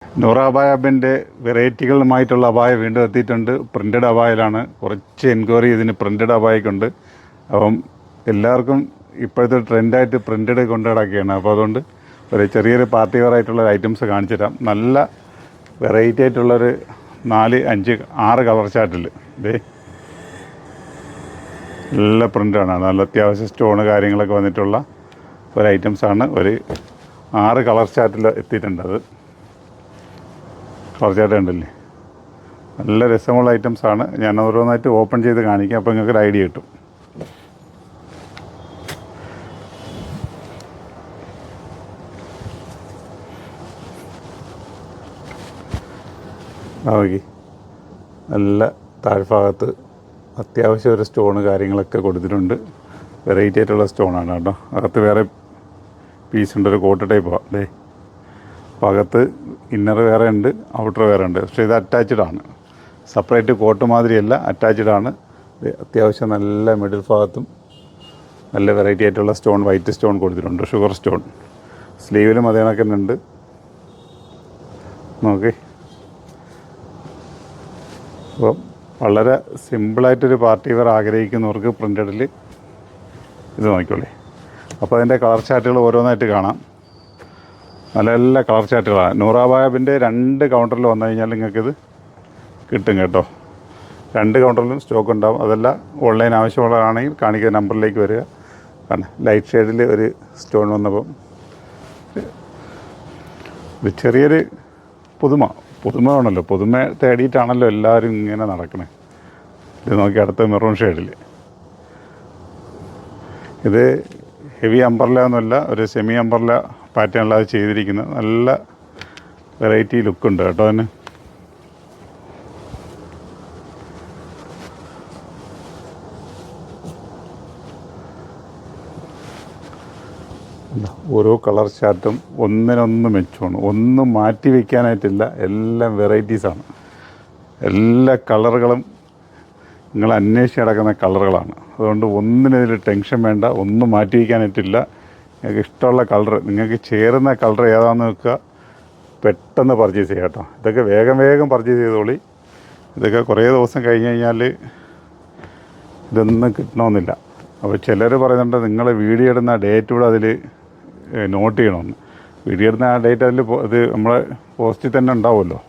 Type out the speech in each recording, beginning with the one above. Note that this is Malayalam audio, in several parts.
നൂറ അബായബിൻ്റെ വെറൈറ്റികളുമായിട്ടുള്ള അബായ വീണ്ടും എത്തിയിട്ടുണ്ട്. പ്രിൻ്റഡ് അബായയിലാണ്. കുറച്ച് എൻക്വയറി ഇതിന് പ്രിൻ്റഡ് അബായക്കുണ്ട്. അപ്പം എല്ലാവർക്കും ഇപ്പോഴത്തെ ട്രെൻഡായിട്ട് പ്രിൻ്റഡ് കൊണ്ട് നടക്കുകയാണ്. അപ്പോൾ അതുകൊണ്ട് ഒരു ചെറിയൊരു പാർട്ടി വെയർ ആയിട്ടുള്ള ഐറ്റംസ് കാണിച്ചു തരാം. നല്ല വെറൈറ്റി ആയിട്ടുള്ളൊരു 4, 5, 6 കളർ ചാർട്ടിൽ ഇതേ നല്ല പ്രിൻ്റാണ്. നല്ല അത്യാവശ്യം സ്റ്റോണ് കാര്യങ്ങളൊക്കെ വന്നിട്ടുള്ള ഒരു ഐറ്റംസാണ്. ഒരു 6 കളർ ചാർട്ടിൽ എത്തിയിട്ടുണ്ട്. അത് കളർ ചാർട്ട് ഉണ്ടല്ലേ, നല്ല രസമുള്ള ഐറ്റംസാണ്. ഞാൻ ഓരോന്നായിട്ട് ഓപ്പൺ ചെയ്ത് കാണിക്കാം. അപ്പോൾ നിങ്ങൾക്കൊരു ഐഡിയ കിട്ടും. ഓക്കെ, നല്ല താഴ്ഭാഗത്ത് അത്യാവശ്യം ഒരു സ്റ്റോണ് കാര്യങ്ങളൊക്കെ കൊടുത്തിട്ടുണ്ട്. വെറൈറ്റി ആയിട്ടുള്ള സ്റ്റോണാണ് കേട്ടോ. അകത്ത് വേറെ പീസുണ്ട്, ഒരു കോട്ട് ടൈപ്പാണ്. അല്ലേ, അപ്പോൾ അകത്ത് ഇന്നർ വേറെ ഉണ്ട്, ഔട്ടർ വേറെ ഉണ്ട്. പക്ഷേ ഇത് അറ്റാച്ച്ഡ് ആണ്. സെപ്പറേറ്റ് കോട്ട് മാതിരിയല്ല, അറ്റാച്ച്ഡ് ആണ്. അത്യാവശ്യം നല്ല മിഡിൽ ഭാഗത്തും നല്ല വെറൈറ്റി ആയിട്ടുള്ള സ്റ്റോൺ, വൈറ്റ് സ്റ്റോൺ കൊടുത്തിട്ടുണ്ട്, ഷുഗർ സ്റ്റോൺ. സ്ലീവിലും അതേ കണക്ക് തന്നെ ഉണ്ട്. നോക്കേ, അപ്പോൾ വളരെ സിമ്പിളായിട്ടൊരു പാർട്ടി വെയർ ആഗ്രഹിക്കുന്നവർക്ക് പ്രിൻ്റഡിൽ ഇത് നോക്കിക്കോളേ. അപ്പോൾ അതിൻ്റെ കളർ ചാർട്ടുകൾ ഓരോന്നായിട്ട് കാണാം. നല്ല നല്ല കളർ ചാർട്ടുകളാണ്. നൂറ അബായബിൻ്റെ 2 കൗണ്ടറിൽ വന്നു കഴിഞ്ഞാൽ നിങ്ങൾക്കിത് കിട്ടും കേട്ടോ. 2 കൗണ്ടറിലും സ്റ്റോക്ക് ഉണ്ടാവും. അതല്ല ഓൺലൈൻ ആവശ്യമുള്ളതാണെങ്കിൽ കാണിക്കുന്ന നമ്പറിലേക്ക് വരിക. കാരണം ലൈറ്റ് ഷെയ്ഡിൽ ഒരു സ്റ്റോൺ വന്നപ്പം ഇത് ചെറിയൊരു പുതുമ ആണല്ലോ. പുതുമ തേടിയിട്ടാണല്ലോ എല്ലാവരും ഇങ്ങനെ നടക്കണേ. ഇത് നോക്കി, അടുത്ത മെറൂൺ ഷെയ്ഡിൽ. ഇത് ഹെവി അംബർല ഒന്നുമല്ല, ഒരു സെമി അംബർല പാറ്റേണിലാണ് ചെയ്തിരിക്കുന്നത്. നല്ല വെറൈറ്റി ലുക്കുണ്ട് കേട്ടോ അതിന്. ഓരോ കളർ ചാർട്ടും ഒന്നിനൊന്ന് മെച്ചമാണ്. ഒന്നും മാറ്റി വയ്ക്കാനായിട്ടില്ല. എല്ലാം വെറൈറ്റീസാണ്. എല്ലാ കളറുകളും നിങ്ങൾ അന്വേഷിച്ച് നടക്കുന്ന കളറുകളാണ്. അതുകൊണ്ട് ഒന്നിനതിൽ ടെൻഷൻ വേണ്ട. ഒന്നും മാറ്റി വയ്ക്കാനായിട്ടില്ല. നിങ്ങൾക്ക് ഇഷ്ടമുള്ള കളർ, നിങ്ങൾക്ക് ചേരുന്ന കളർ ഏതാണെന്ന് വെക്കുക, പെട്ടെന്ന് പർച്ചേസ് ചെയ്യാം കേട്ടോ. ഇതൊക്കെ വേഗം പർച്ചേസ് ചെയ്തോളി. ഇതൊക്കെ കുറേ ദിവസം കഴിഞ്ഞ് കഴിഞ്ഞാൽ ഇതൊന്നും കിട്ടണമെന്നില്ല. അപ്പോൾ ചിലർ പറയുന്നുണ്ട് നിങ്ങൾ വീഡിയോ ഇടുന്ന ഡേറ്റ് കൂടെ അതിൽ നോട്ട് ചെയ്യണമെന്ന്. വീഡിയോ ഇടുന്ന ആ ഡേറ്റ് അതിൽ ഇത് നമ്മളെ പോസ്റ്റിൽ തന്നെ ഉണ്ടാവുമല്ലോ.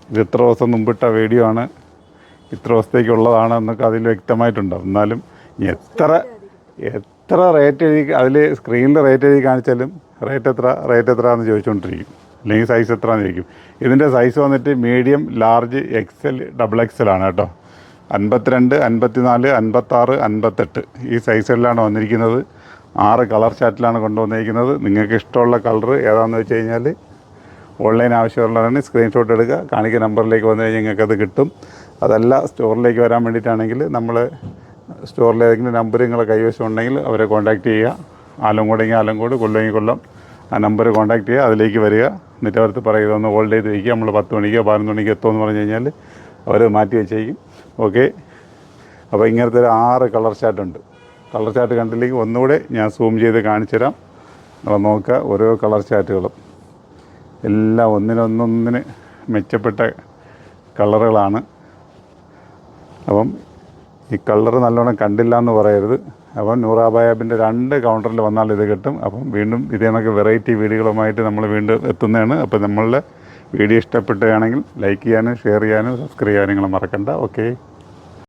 ഇത് ഇത്ര ദിവസം മുമ്പിട്ട വീഡിയോ ആണ്, ഇത്ര ദിവസത്തേക്കുള്ളതാണ് എന്നൊക്കെ അതിൽ വ്യക്തമായിട്ടുണ്ടാവും. എന്നാലും എത്ര റേറ്റ് എഴുതി അതിൽ സ്ക്രീനിൽ റേറ്റ് എഴുതി കാണിച്ചാലും റേറ്റ് എത്ര എന്ന് ചോദിച്ചുകൊണ്ടിരിക്കും. അല്ലെങ്കിൽ സൈസ് എത്രയാണെന്ന് ചോദിക്കും. ഇതിൻ്റെ സൈസ് വന്നിട്ട് മീഡിയം, ലാർജ്, XL, XXL ആണ് കേട്ടോ. 52, 54, 56, 58 ഈ സൈസിലാണ് വന്നിരിക്കുന്നത്. 6 കളർ ചാർട്ടിലാണ് കൊണ്ടുവന്നിരിക്കുന്നത്. നിങ്ങൾക്ക് ഇഷ്ടമുള്ള കളർ ഏതാണെന്ന് വെച്ച് കഴിഞ്ഞാൽ ഓൺലൈൻ ആവശ്യമുള്ളതാണ്. സ്ക്രീൻഷോട്ട് എടുക്കുക, കാണിക്കുന്ന നമ്പറിലേക്ക് വന്നു കഴിഞ്ഞാൽ നിങ്ങൾക്കത് കിട്ടും. അതല്ല സ്റ്റോറിലേക്ക് വരാൻ വേണ്ടിയിട്ടാണെങ്കിൽ നമ്മൾ സ്റ്റോറിൽ ഏതെങ്കിലും നമ്പർ നിങ്ങളെ കൈവശം ഉണ്ടെങ്കിൽ അവരെ കോൺടാക്റ്റ് ചെയ്യുക. ആലങ്കോടെങ്കിൽ ആലങ്കോട്, കൊല്ലമെങ്കിൽ കൊല്ലം, ആ നമ്പർ കോൺടാക്റ്റ് ചെയ്യുക. അതിലേക്ക് വരിക. എന്നിട്ട് അവർക്ക് പറയുക ഒന്ന് ഹോൾഡ് ചെയ്ത് വയ്ക്കുക. നമ്മൾ 10 മണിക്കോ 11 മണിക്കോ എത്തുമെന്ന് പറഞ്ഞു കഴിഞ്ഞാൽ അവർ മാറ്റി വെച്ചേക്കും. ഓക്കെ, അപ്പോൾ ഇങ്ങനത്തെ ഒരു 6 കളർ ചാർട്ടുണ്ട്. കളർ ചാർട്ട് കണ്ടില്ലെങ്കിൽ ഒന്നുകൂടെ ഞാൻ സൂം ചെയ്ത് കാണിച്ചു തരാം. നമ്മൾ നോക്കുക, ഓരോ കളർ ചാർട്ടുകളും എല്ലാം ഒന്നിനൊന്നിന് മെച്ചപ്പെട്ട കളറുകളാണ്. അപ്പം ഈ കളർ നല്ലോണം കണ്ടില്ല എന്ന് പറയരുത്. അപ്പം നൂറ അബായബിൻ്റെ 2 കൗണ്ടറിൽ വന്നാൽ ഇത് കിട്ടും. അപ്പം വീണ്ടും ഇതേ കണക്ക് വെറൈറ്റി വീഡിയോകളുമായിട്ട് നമ്മൾ വീണ്ടും എത്തുന്നതാണ്. അപ്പോൾ നമ്മളുടെ വീഡിയോ ഇഷ്ടപ്പെടുകയാണെങ്കിൽ ലൈക്ക് ചെയ്യാനും ഷെയർ ചെയ്യാനും സബ്സ്ക്രൈബ് ചെയ്യാനും നിങ്ങൾ മറക്കണ്ട. ഓക്കെ.